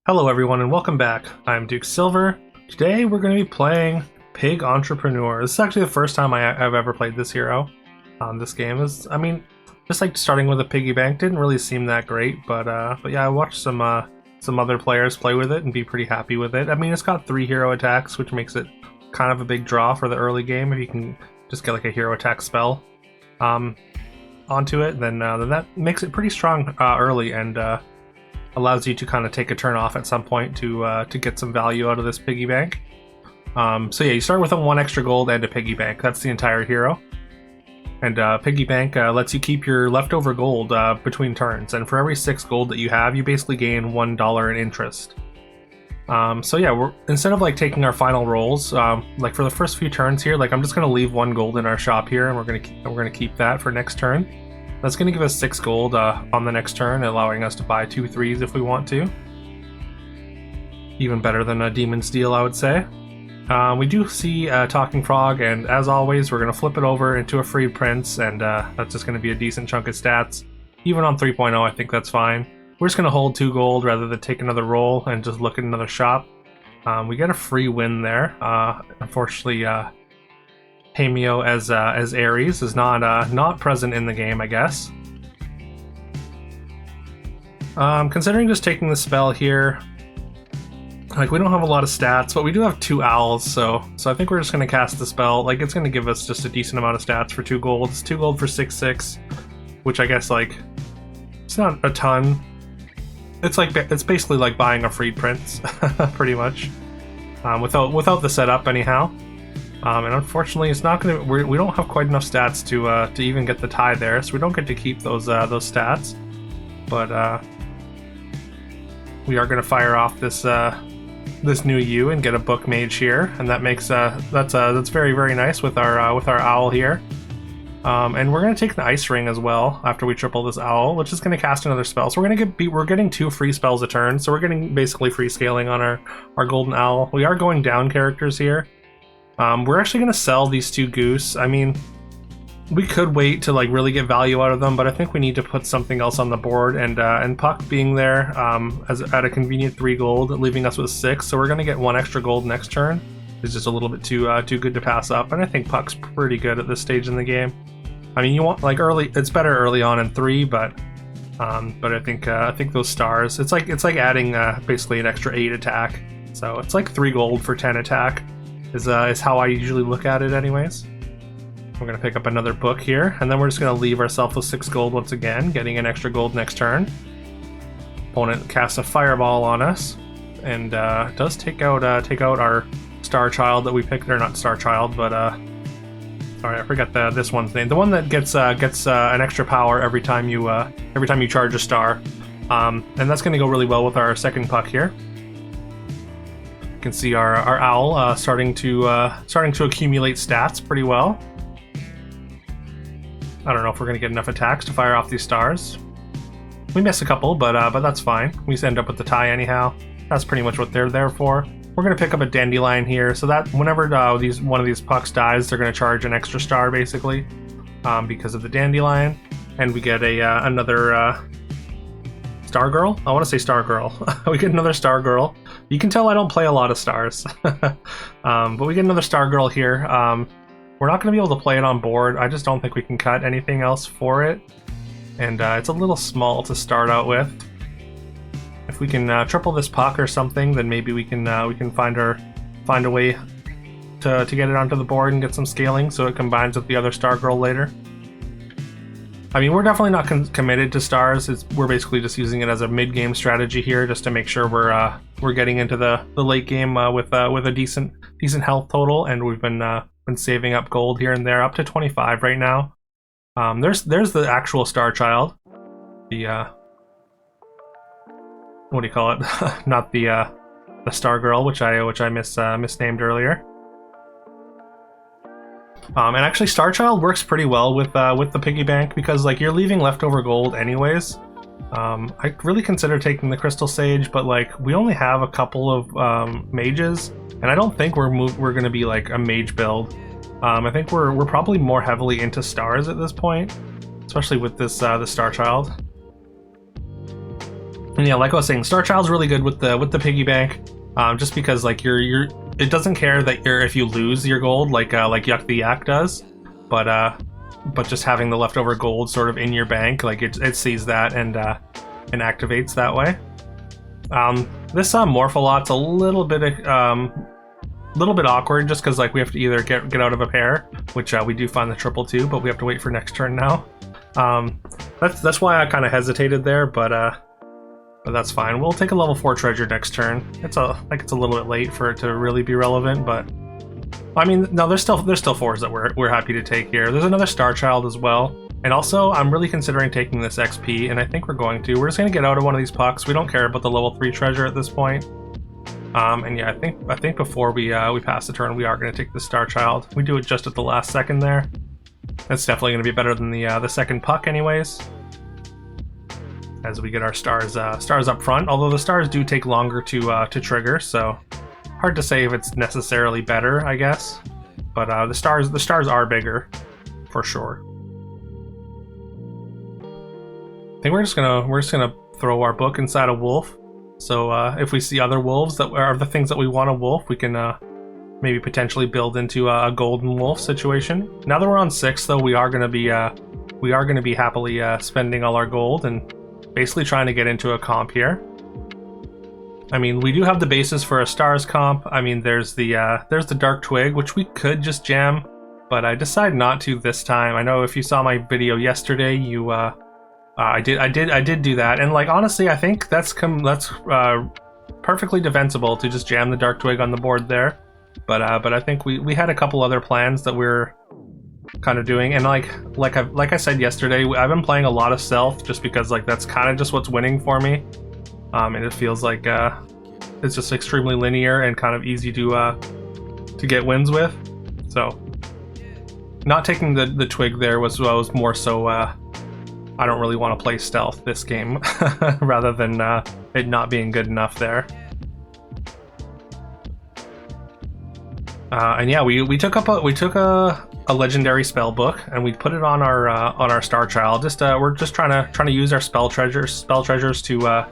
Hello everyone and welcome back. I'm Duke Silver. Today we're going to be playing Pig Entrepreneur. This is actually the first time I've ever played this hero. This game is, just like starting with a piggy bank didn't really seem that great, but yeah, I watched some other players play with it and be pretty happy with it. I mean, it's got 3 hero attacks, which makes it kind of a big draw for the early game if you can just get like a hero attack spell onto it. Then that makes it pretty strong early and allows you to kind of take a turn off at some point to get some value out of this piggy bank. So yeah, you start with a 1 extra gold and a piggy bank. That's the entire hero. And piggy bank lets you keep your leftover gold between turns. And for every 6 gold that you have, you basically gain $1 in interest. So yeah, instead of like taking our final rolls, like for the first few turns here, like I'm just gonna leave 1 gold in our shop here, and we're gonna keep that for next turn. That's gonna give us 6 gold on the next turn, allowing us to buy 2 3s if we want to. Even better than a Demon's Deal, I would say. We do see a Talking Frog, and as always, we're gonna flip it over into a free prince, and that's just gonna be a decent chunk of stats. Even on 3.0, I think that's fine. We're just gonna hold 2 gold rather than take another roll and just look at another shop. We get a free win there. Unfortunately, Hameo as Ares is not present in the game, I guess. Considering just taking the spell here, like we don't have a lot of stats, but we do have 2 owls, so I think we're just gonna cast the spell. Like it's gonna give us just a decent amount of stats for 2 gold. It's 2 gold for 6/6, which I guess like it's not a ton. It's basically like buying a free prince, pretty much, without the setup anyhow. And unfortunately, it's not gonna. We don't have quite enough stats to even get the tie there, so we don't get to keep those stats. But we are gonna fire off this new U and get a book mage here, and that makes that's very very nice with our owl here. And we're gonna take the ice ring as well after we triple this owl, which is gonna cast another spell. So we're getting 2 free spells a turn, so we're getting basically free scaling on our golden owl. We are going down characters here. We're actually going to sell these 2 goose. I mean, we could wait to like really get value out of them, but I think we need to put something else on the board. And Puck being there at a convenient 3 gold, leaving us with 6. So we're going to get 1 extra gold next turn. It's just a little bit too good to pass up. And I think Puck's pretty good at this stage in the game. I mean, you want like early. It's better early on in 3, but I think those stars. It's like adding basically an extra 8 attack. So it's like 3 gold for 10 attack. Is how I usually look at it anyways. We're going to pick up another book here, and then we're just going to leave ourselves with 6 gold once again, getting an extra gold next turn. Opponent casts a fireball on us, and does take out our Star Child that we picked, or not Star Child, but sorry, I forgot this one's name. The one that gets an extra power every time you charge a star, and that's going to go really well with our second puck here. You can see our owl starting to accumulate stats pretty well. I don't know if we're gonna get enough attacks to fire off these stars. We miss a couple, but that's fine. We end up with the tie anyhow. That's pretty much what they're there for. We're gonna pick up a dandelion here, so that whenever one of these pucks dies, they're gonna charge an extra star basically, because of the dandelion, and we get another Star Girl? I want to say Star Girl. We get another Star Girl. You can tell I don't play a lot of stars. But we get another Star Girl here. We're not going to be able to play it on board. I just don't think we can cut anything else for it. And it's a little small to start out with. If we can triple this puck or something, then maybe we can find a way to get it onto the board and get some scaling so it combines with the other Star Girl later. I mean, we're definitely not committed to stars. We're basically just using it as a mid-game strategy here, just to make sure we're getting into the late game with a decent health total, and we've been saving up gold here and there, up to 25 right now. There's the actual Star Child, the what do you call it? Not the Star Girl, which I misnamed earlier. And actually, Star Child works pretty well with the piggy bank because like you're leaving leftover gold anyways. I really consider taking the Crystal Sage, but like we only have a couple of mages, and I don't think we're going to be like a mage build. I think we're probably more heavily into stars at this point, especially with this the Star Child. And yeah, like I was saying, Star Child's really good with the piggy bank, just because like it doesn't care that if you lose your gold like Yuck the Yak does, but just having the leftover gold sort of in your bank, like it sees that and activates that way. This Morpholot's a little bit awkward, just because like we have to either get out of a pair, which we do find the triple two, but we have to wait for next turn now. That's why I kind of hesitated there, but that's fine. We'll take a level 4 treasure next turn. It's a little bit late for it to really be relevant, but I mean, no, there's still 4s that we're happy to take here. There's another Star Child as well, and also I'm really considering taking this XP, and I think we're going to. We're just gonna get out of one of these pucks. We don't care about the level 3 treasure at this point. And yeah, I think before we pass the turn, we are gonna take the Star Child. We do it just at the last second there. That's definitely gonna be better than the second puck, anyways. As we get our stars up front, although the stars do take longer to trigger, so hard to say if it's necessarily better, I guess. But the stars are bigger, for sure. I think we're just gonna throw our book inside a wolf. So if we see other wolves that are the things that we want a wolf, we can maybe potentially build into a golden wolf situation. Now that we're on 6, though, we are gonna be happily spending all our gold and basically trying to get into a comp here. I mean, we do have the basis for a stars comp. I mean, there's the Dark Twig, which we could just jam, but I decided not to this time. I know if you saw my video yesterday, I did do that, and like honestly, I think that's perfectly defensible to just jam the Dark Twig on the board there. But I think we had a couple other plans that we're kind of doing, and like I said yesterday, I've been playing a lot of stealth just because like that's kind of just what's winning for me. And it feels like it's just extremely linear and kind of easy to get wins with. So not taking the twig there was more so I don't really want to play stealth this game rather than it not being good enough there. And yeah, we took a legendary spell book and we put it on our Star Child. We're just trying to use our spell treasures to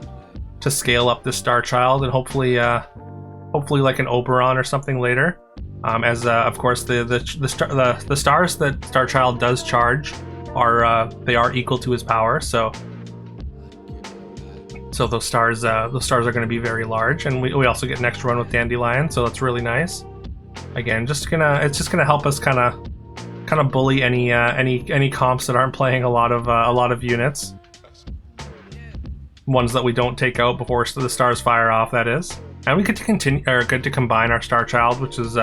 scale up this Star Child, and hopefully like an Oberon or something later. As of course the stars that Star Child does charge are equal to his power, so those stars are going to be very large, and we also get an extra run with Dandelion, so that's really nice. Again, it's just gonna help us kind of bully any comps that aren't playing a lot of units. Ones that we don't take out before the stars fire off, that is. And we get to combine our Star Child, which is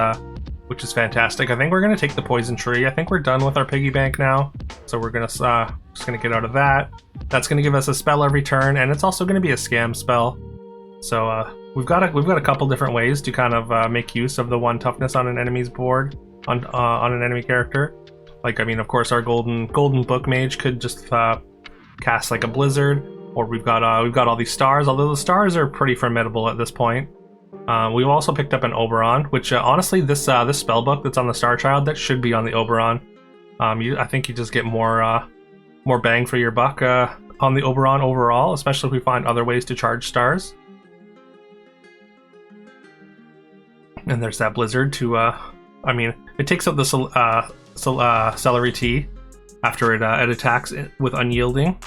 fantastic. I think we're gonna take the Poison Tree. I think we're done with our piggy bank now, so we're gonna just gonna get out of that. That's gonna give us a spell every turn, and it's also gonna be a scam spell. So we've got a couple different ways to kind of make use of the 1 toughness on an enemy's board on an enemy character. Like, I mean, of course, our golden book mage could just cast like a blizzard. Or we've got all these stars, although the stars are pretty formidable at this point. We've also picked up an Oberon, which honestly, this spell book that's on the Star Child, that should be on the Oberon. I think you just get more bang for your buck on the Oberon overall, especially if we find other ways to charge stars. And there's that blizzard to, I mean, it takes out the Celery Tea after it attacks with Unyielding.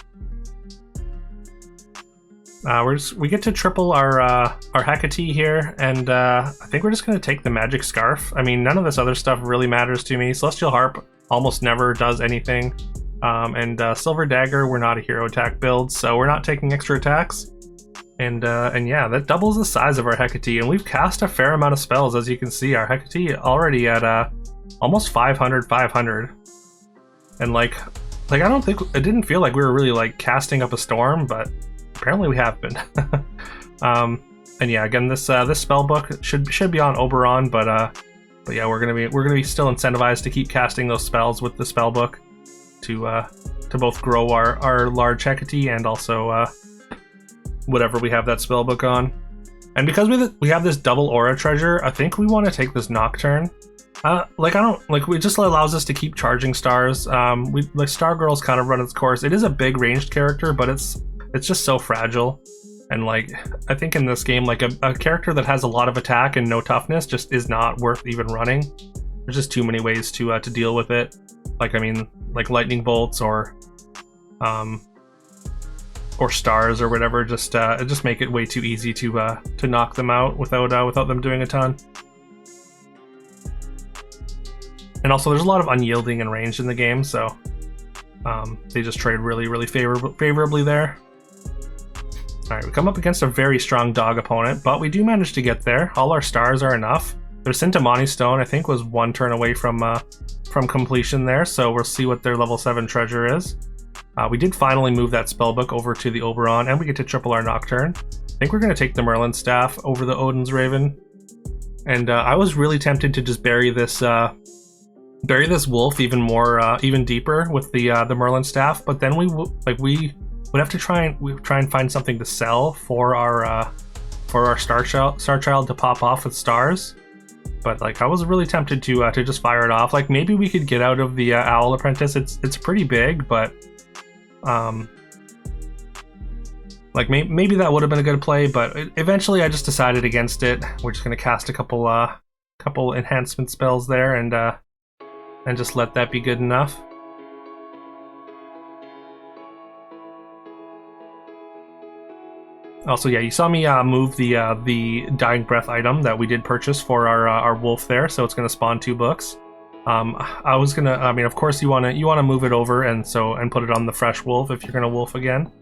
We get to triple our Hecate here, and I think we're just going to take the Magic Scarf. I mean, none of this other stuff really matters to me. Celestial Harp almost never does anything. And Silver Dagger, we're not a hero attack build, so we're not taking extra attacks. And yeah, that doubles the size of our Hecate, and we've cast a fair amount of spells, as you can see. Our Hecate already at almost 500. And like I don't think, it didn't feel like we were really like casting up a storm, but apparently we have been. And yeah, again, this spell book should be on Oberon, but yeah, we're gonna be still incentivized to keep casting those spells with the spell book to both grow our large Hecate and also whatever we have that spell book on. And because we have this double aura treasure, I think we want to take this Nocturne. It just allows us to keep charging stars. Star Girl's kind of run its course. It is a big ranged character, but it's just so fragile. And like, I think in this game, like a character that has a lot of attack and no toughness just is not worth even running. There's just too many ways to deal with it. Like, I mean, like lightning bolts or stars or whatever. Just make it way too easy to knock them out without them doing a ton. And also, there's a lot of unyielding and range in the game, so they just trade really favorably there. Alright, we come up against a very strong dog opponent, but we do manage to get there. All our stars are enough. Their Sintamani Stone, I think, was 1 turn away from completion there, so we'll see what their level 7 treasure is. We did finally move that spellbook over to the Oberon, and we get to triple our Nocturne. I think we're going to take the Merlin Staff over the Odin's Raven. And I was really tempted to just bury this wolf even deeper with the Merlin Staff, but then we would have to try and find something to sell for our Star Child to pop off with stars. But like, I was really tempted to just fire it off. Like, maybe we could get out of the Owl Apprentice. It's pretty big, but like maybe that would have been a good play. But eventually, I just decided against it. We're just gonna cast a couple enhancement spells there and just let that be good enough. Also, yeah, you saw me move the Dying Breath item that we did purchase for our wolf there, so it's going to spawn 2 books. I mean, of course, you want to move it over and put it on the fresh wolf if you're going to wolf again.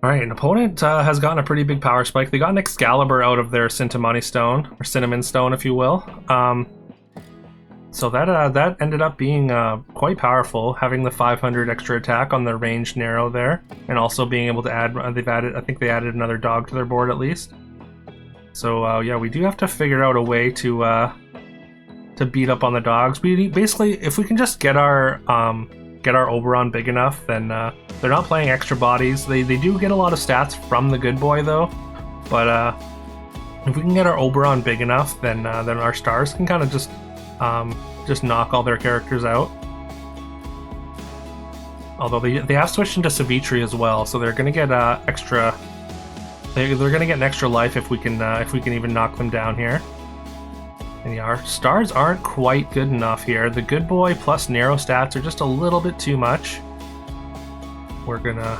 All right, an opponent has gotten a pretty big power spike. They got an Excalibur out of their Sintamani Stone, or Cinnamon Stone, if you will. So that ended up being quite powerful, having the 500 extra attack on their ranged narrow there, and also being able to add. I think they added another dog to their board at least. So yeah, we do have to figure out a way to beat up on the dogs. We basically, if we can just get our Oberon big enough, then they're not playing extra bodies. They do get a lot of stats from the good boy though, but if we can get our Oberon big enough, then our stars can kind of just knock all their characters out. Although they have switched into Savitri as well, so they're gonna get extra. They're gonna get an extra life if we can even knock them down here. And yeah, our stars aren't quite good enough here. The good boy plus narrow stats are just a little bit too much. We're gonna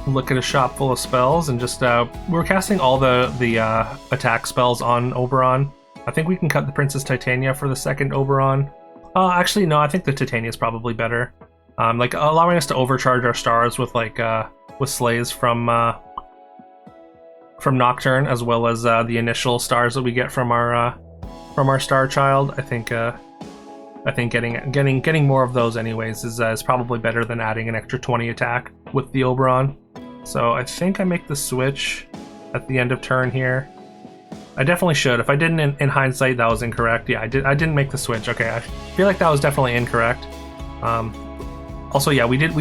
look at a shop full of spells and just we're casting all the attack spells on Oberon. I think we can cut the Princess Titania for the second Oberon. Actually, no, I think the Titania is probably better. Like allowing us to overcharge our stars with with slays from Nocturne, as well as the initial stars that we get from our Star Child. I think getting more of those anyways is probably better than adding an extra 20 attack with the Oberon. So I think I make the switch at the end of turn here. I definitely should. If I didn't in hindsight, that was incorrect. Yeah, I didn't make the switch. Okay, I feel like that was definitely incorrect. Also, yeah, we did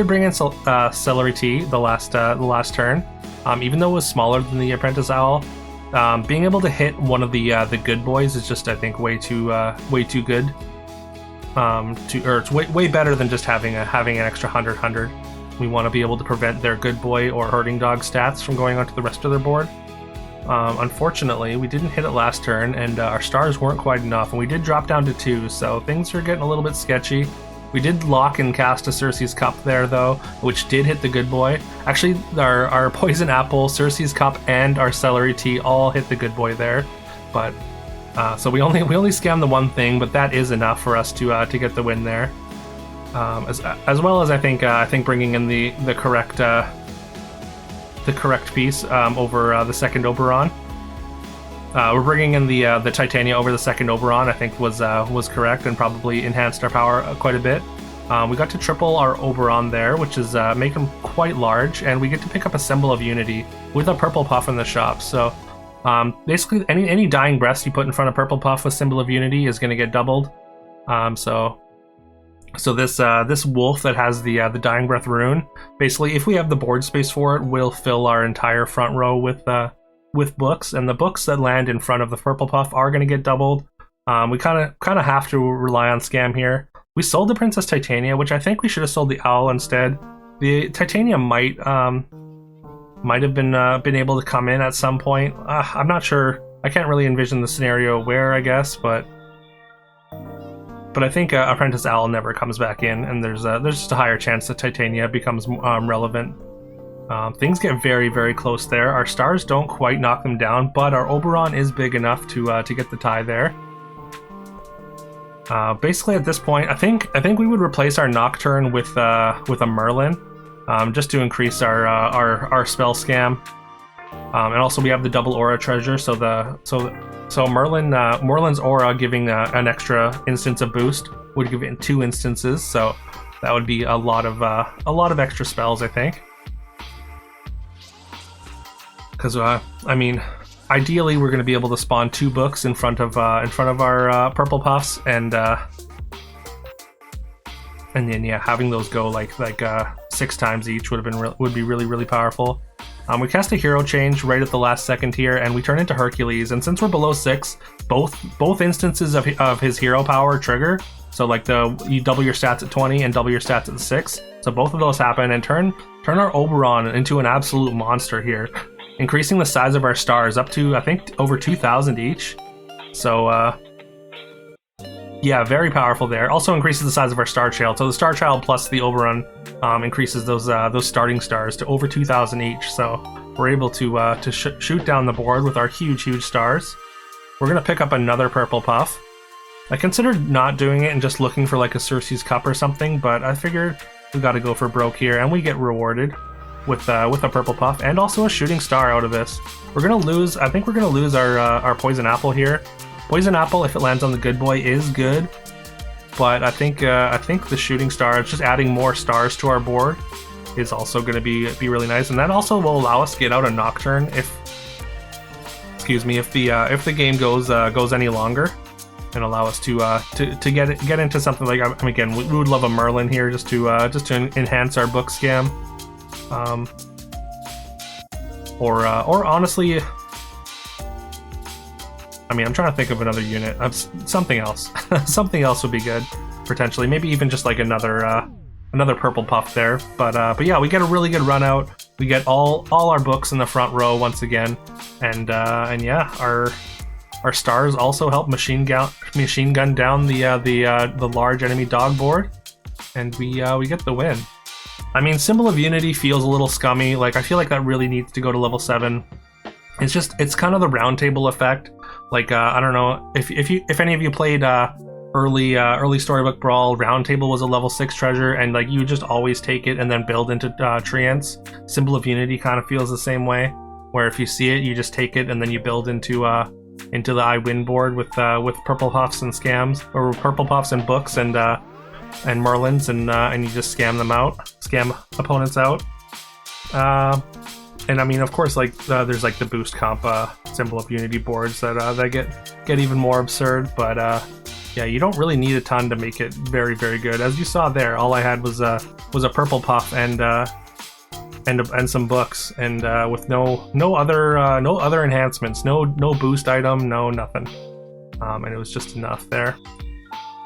bring in Celery Tea the last turn. Even though it was smaller than the Apprentice Owl, being able to hit one of the good boys is just, I think, way too good. It's way better than just having an extra 100. We want to be able to prevent their good boy or hurting dog stats from going onto the rest of their board. Unfortunately, we didn't hit it last turn, and our stars weren't quite enough, and we did drop down to 2, so things are getting a little bit sketchy. We did lock and cast a Circe's Cup there, though, which did hit the good boy. Actually, our Poison Apple, Circe's Cup, and our Celery Tea all hit the good boy there. But so we only scammed the one thing, but that is enough for us to get the win there. As well as I think bringing in the correct piece over the second Oberon. We're bringing in the Titania over the second Oberon. I think was correct and probably enhanced our power quite a bit. We got to triple our Oberon there, which is make him quite large, and we get to pick up a Symbol of Unity with a Purple Puff in the shop. So basically, any Dying Breaths you put in front of Purple Puff with Symbol of Unity is going to get doubled. So this wolf that has the Dying Breath rune, basically, if we have the board space for it, will fill our entire front row with books, and the books that land in front of the Purple Puff are going to get doubled. We kind of have to rely on scam here. We sold the Princess Titania, which I think we should have sold the Owl instead. The Titania might have been able to come in at some point. I'm not sure. I can't really envision the scenario where, I guess, but I think Apprentice Owl never comes back in, and there's just a higher chance that Titania becomes relevant. Things get very, very close there. Our stars don't quite knock them down, but our Oberon is big enough to get the tie there. Basically, at this point, I think we would replace our Nocturne with a Merlin, just to increase our spell scam. And also, we have the double aura treasure, so Merlin's aura giving an extra instance of boost would give it 2 instances. So that would be a lot of extra spells, I think. Because I mean, ideally we're going to be able to spawn 2 books in front of our purple puffs, and then yeah, having those go like 6 times each would be really powerful. We cast a hero change right at the last second here, and we turn into Hercules. And since we're below 6, both instances of his hero power trigger. So like you double your stats at 20 and double your stats at 6. So both of those happen and turn our Oberon into an absolute monster here, increasing the size of our stars up to, I think, over 2,000 each. So yeah, very powerful there. Also increases the size of our Star Child. So the Star Child plus the Oberon increases those starting stars to over 2,000 each. So we're able to shoot down the board with our huge stars. We're gonna pick up another purple puff. I considered not doing it and just looking for like a Circe's Cup or something, but I figured we got to go for broke here, and we get rewarded with a purple puff and also a shooting star out of this. We're gonna lose. I think we're gonna lose our poison apple here. Poison apple, if it lands on the good boy, is good, but I think the shooting star, just adding more stars to our board, is also going to be really nice, and that also will allow us to get out a Nocturne if the game goes any longer, and allow us to get into something like, I mean, again, we would love a Merlin here just to enhance our book scam, or honestly. I mean, I'm trying to think of another unit. Something else. Something else would be good, potentially. Maybe even just like another purple puff there. But yeah, we get a really good run out. We get all our books in the front row once again, and yeah, our stars also help machine gun down the large enemy dog board, and we get the win. I mean, Symbol of Unity feels a little scummy. Like, I feel like that really needs to go to level 7. It's kind of the round table effect. Like, I don't know if any of you played early Storybook Brawl. Round Table was a level 6 treasure, and like you just always take it and then build into treants. Symbol of Unity kind of feels the same way, where if you see it, you just take it and then you build into the I win board with purple puffs and scams, or purple puffs and books and Merlins, and you just scam opponents out. And I mean, of course, like there's like the boost comp Symbol of Unity boards that get even more absurd. But yeah, you don't really need a ton to make it very good. As you saw there, all I had was a purple puff and some books, and with no other enhancements, no boost item, no nothing. And it was just enough there.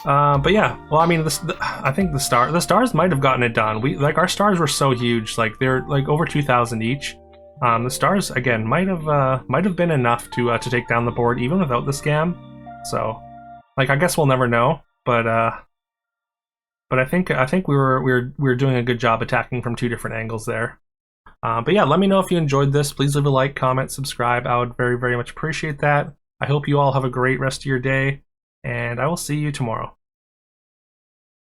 But yeah, well, I mean, I think the stars might have gotten it done. Our stars were so huge, like they're like over 2,000 each. The stars again might have been enough to take down the board even without the scam. So, like, I guess we'll never know. But I think we were doing a good job attacking from 2 different angles there. But yeah, let me know if you enjoyed this. Please leave a like, comment, subscribe. I would very much appreciate that. I hope you all have a great rest of your day, and I will see you tomorrow.